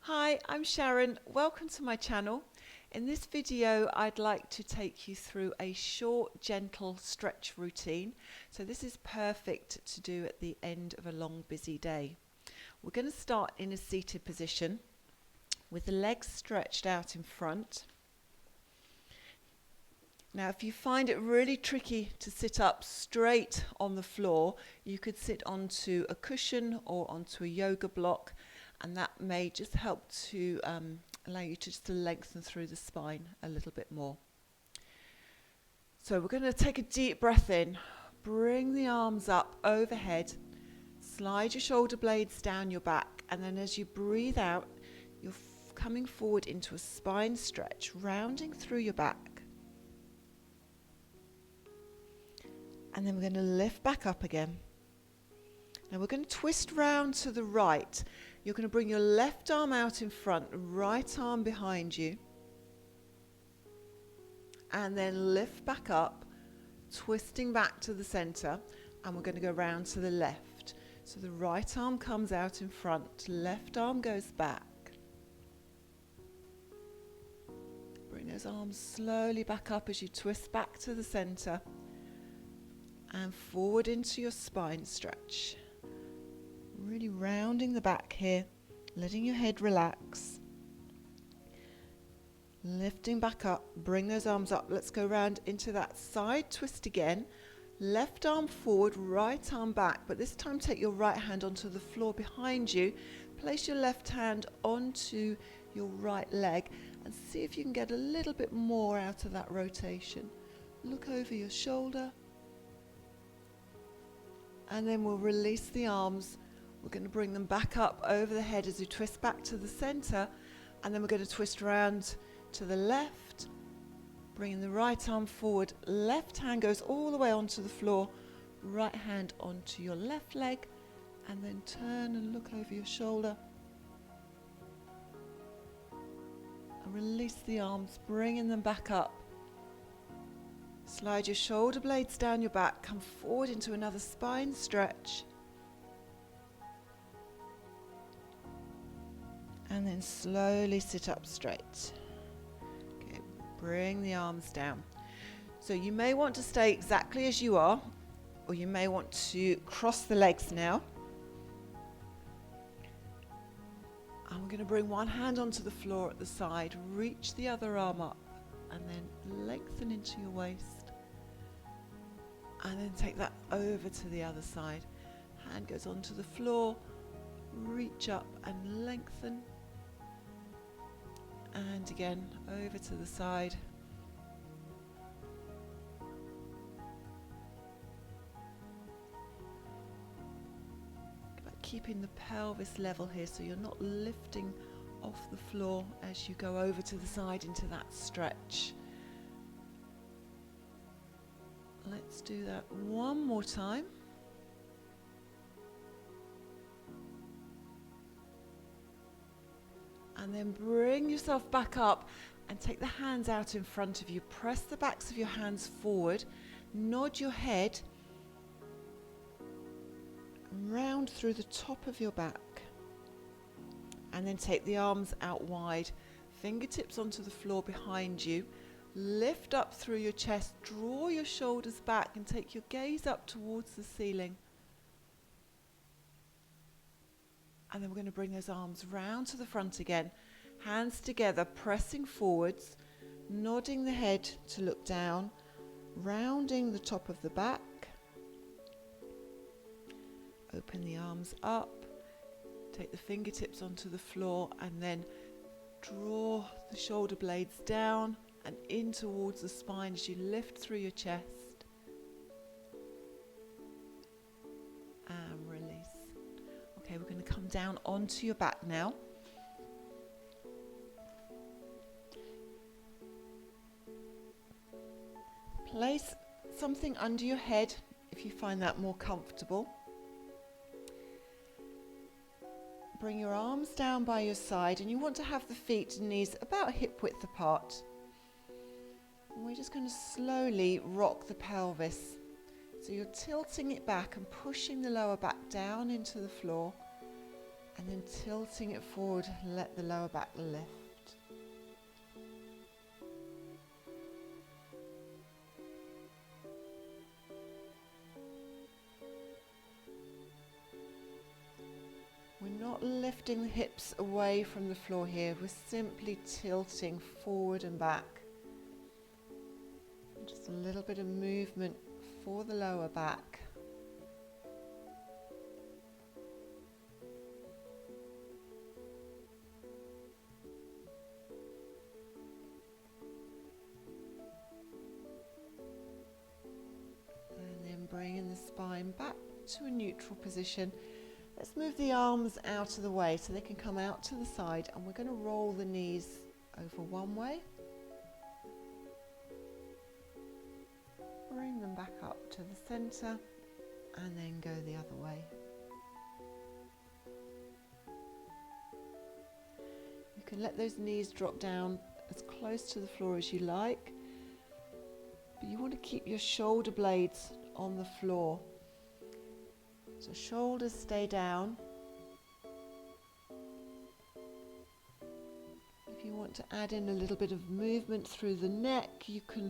Hi, I'm Sharon. Welcome to my channel. In this video, I'd like to take you through a short, gentle stretch routine. So this is perfect to do at the end of a long, busy day. We're going to start in a seated position with the legs stretched out in front. Now, if you find it really tricky to sit up straight on the floor, you could sit onto a cushion or onto a yoga block, and that may just help to allow you to just lengthen through the spine a little bit more. So we're going to take a deep breath in, bring the arms up overhead, slide your shoulder blades down your back, and then as you breathe out, you're coming forward into a spine stretch, rounding through your back. And then we're going to lift back up again. Now we're going to twist round to the right. You're going to bring your left arm out in front, right arm behind you. And then lift back up, twisting back to the center. And we're going to go round to the left. So the right arm comes out in front, left arm goes back. Bring those arms slowly back up as you twist back to the center. And forward into your spine stretch. Really rounding the back here, letting your head relax. Lifting back up, bring those arms up. Let's go round into that side twist again. Left arm forward, right arm back, but this time take your right hand onto the floor behind you. Place your left hand onto your right leg and see if you can get a little bit more out of that rotation. Look over your shoulder. And then we'll release the arms. We're going to bring them back up over the head as we twist back to the center. And then we're going to twist around to the left, bringing the right arm forward. Left hand goes all the way onto the floor. Right hand onto your left leg. And then turn and look over your shoulder. And release the arms, bringing them back up. Slide your shoulder blades down your back, come forward into another spine stretch. And then slowly sit up straight. Okay, bring the arms down. So you may want to stay exactly as you are, or you may want to cross the legs now. And we're going to bring one hand onto the floor at the side, reach the other arm up, and then lengthen into your waist. And then take that over to the other side. Hand goes onto the floor, reach up and lengthen. And again, over to the side. But keeping the pelvis level here so you're not lifting off the floor as you go over to the side into that stretch. Let's do that one more time. And then bring yourself back up and take the hands out in front of you. Press the backs of your hands forward. Nod your head. Round through the top of your back. And then take the arms out wide. Fingertips onto the floor behind you. Lift up through your chest, draw your shoulders back and take your gaze up towards the ceiling. And then we're going to bring those arms round to the front again. Hands together, pressing forwards, nodding the head to look down, rounding the top of the back. Open the arms up, take the fingertips onto the floor and then draw the shoulder blades down and in towards the spine as you lift through your chest. And release. Okay, we're going to come down onto your back now. Place something under your head if you find that more comfortable. Bring your arms down by your side and you want to have the feet and knees about hip width apart. And we're just going to slowly rock the pelvis. So you're tilting it back and pushing the lower back down into the floor. And then tilting it forward, let the lower back lift. We're not lifting the hips away from the floor here, we're simply tilting forward and back. And just a little bit of movement for the lower back. And then bringing the spine back to a neutral position. Let's move the arms out of the way so they can come out to the side, and we're going to roll the knees over one way. Bring them back up to the center and then go the other way. You can let those knees drop down as close to the floor as you like, but you want to keep your shoulder blades on the floor. So shoulders stay down. If you want to add in a little bit of movement through the neck, you can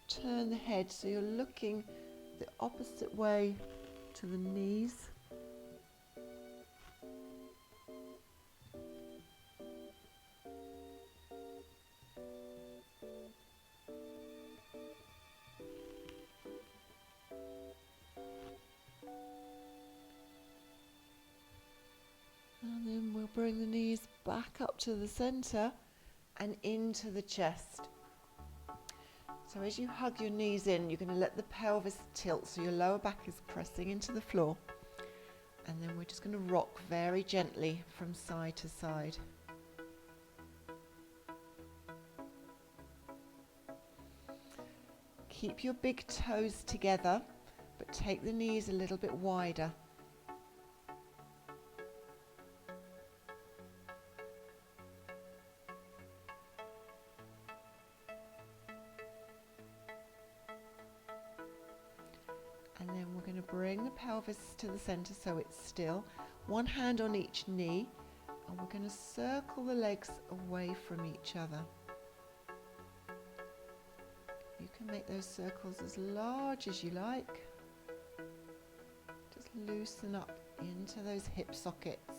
turn the head so you're looking the opposite way to the knees. And then we'll bring the knees back up to the center and into the chest. So as you hug your knees in, you're going to let the pelvis tilt so your lower back is pressing into the floor. And then we're just going to rock very gently from side to side. Keep your big toes together, but take the knees a little bit wider. And then we're going to bring the pelvis to the center so it's still. One hand on each knee, and we're going to circle the legs away from each other. You can make those circles as large as you like. Just loosen up into those hip sockets.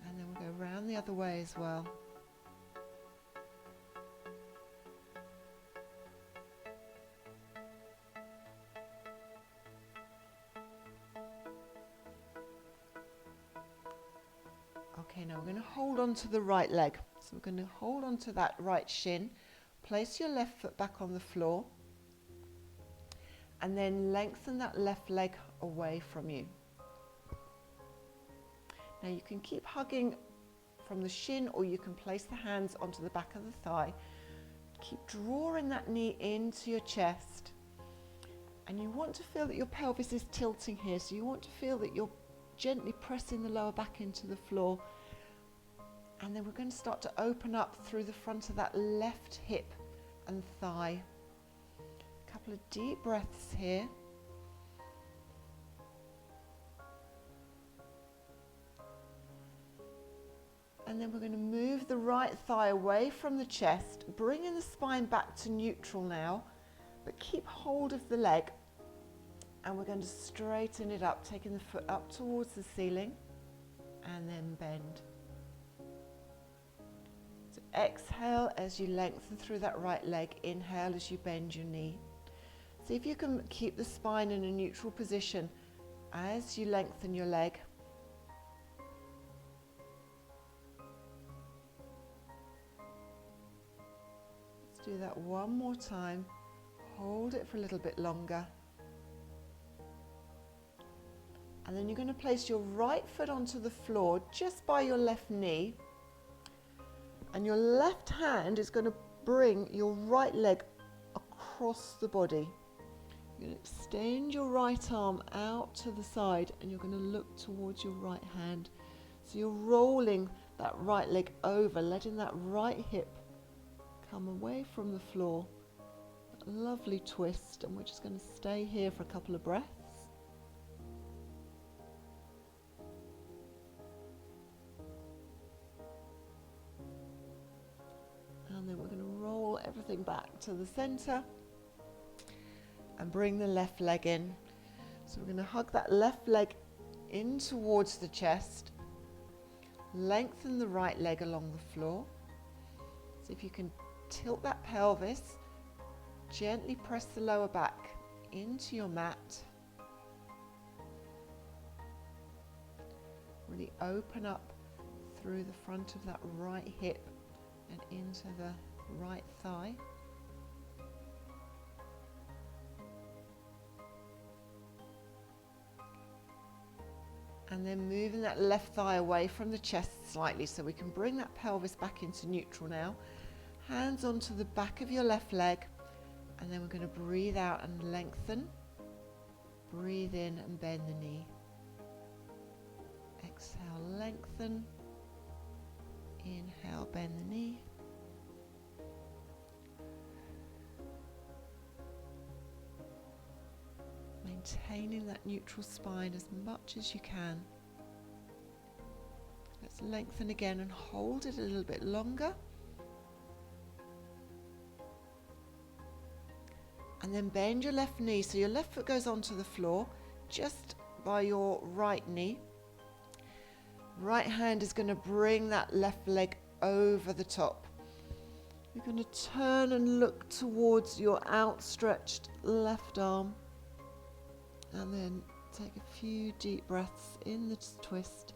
And then we'll go round the other way as well. Okay, now we're going to hold on to the right leg. So we're going to hold on to that right shin. Place your left foot back on the floor. And then lengthen that left leg away from you. Now you can keep hugging from the shin, or you can place the hands onto the back of the thigh. Keep drawing that knee into your chest. And you want to feel that your pelvis is tilting here. So you want to feel that you're gently pressing the lower back into the floor. And then we're going to start to open up through the front of that left hip and thigh. A couple of deep breaths here. And then we're going to move the right thigh away from the chest, bringing the spine back to neutral now, but keep hold of the leg. And we're going to straighten it up, taking the foot up towards the ceiling and then bend. So exhale as you lengthen through that right leg. Inhale as you bend your knee. See if you can keep the spine in a neutral position as you lengthen your leg. Let's do that one more time. Hold it for a little bit longer. And then you're going to place your right foot onto the floor just by your left knee. And your left hand is going to bring your right leg across the body. You're going to extend your right arm out to the side, and you're going to look towards your right hand. So you're rolling that right leg over, letting that right hip come away from the floor, lovely twist, and we're just going to stay here for a couple of breaths. And then we're going to roll everything back to the center and bring the left leg in. So we're going to hug that left leg in towards the chest, lengthen the right leg along the floor. So if you can tilt that pelvis, gently press the lower back into your mat. Really open up through the front of that right hip and into the right thigh. And then moving that left thigh away from the chest slightly so we can bring that pelvis back into neutral now. Hands onto the back of your left leg, and then we're going to breathe out and lengthen. Breathe in and bend the knee. Exhale, lengthen. Inhale, bend the knee. Maintaining that neutral spine as much as you can. Let's lengthen again and hold it a little bit longer. And then bend your left knee so your left foot goes onto the floor just by your right knee. Right hand is going to bring that left leg over the top. You're going to turn and look towards your outstretched left arm. And then take a few deep breaths in the twist.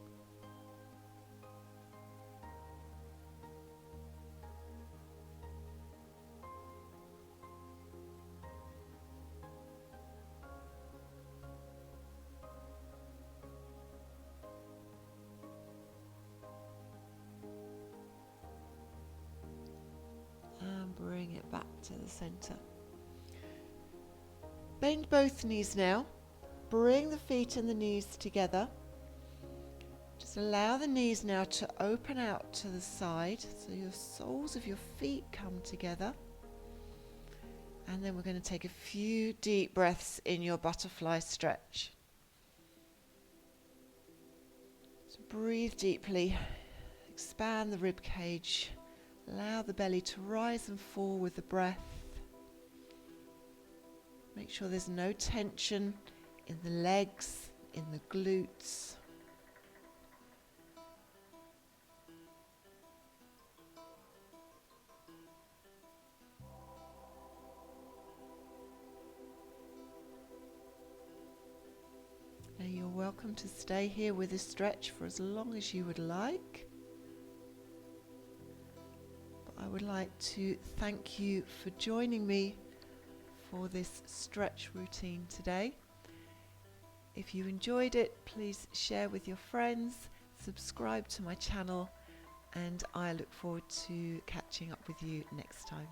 And bring it back to the center. Bend both knees now. Bring the feet and the knees together. Just allow the knees now to open out to the side so your soles of your feet come together. And then we're going to take a few deep breaths in your butterfly stretch. So breathe deeply, expand the rib cage, allow the belly to rise and fall with the breath. Make sure there's no tension in the legs, in the glutes. Now you're welcome to stay here with this stretch for as long as you would like. But I would like to thank you for joining me for this stretch routine today. If you enjoyed it, please share with your friends, subscribe to my channel, and I look forward to catching up with you next time.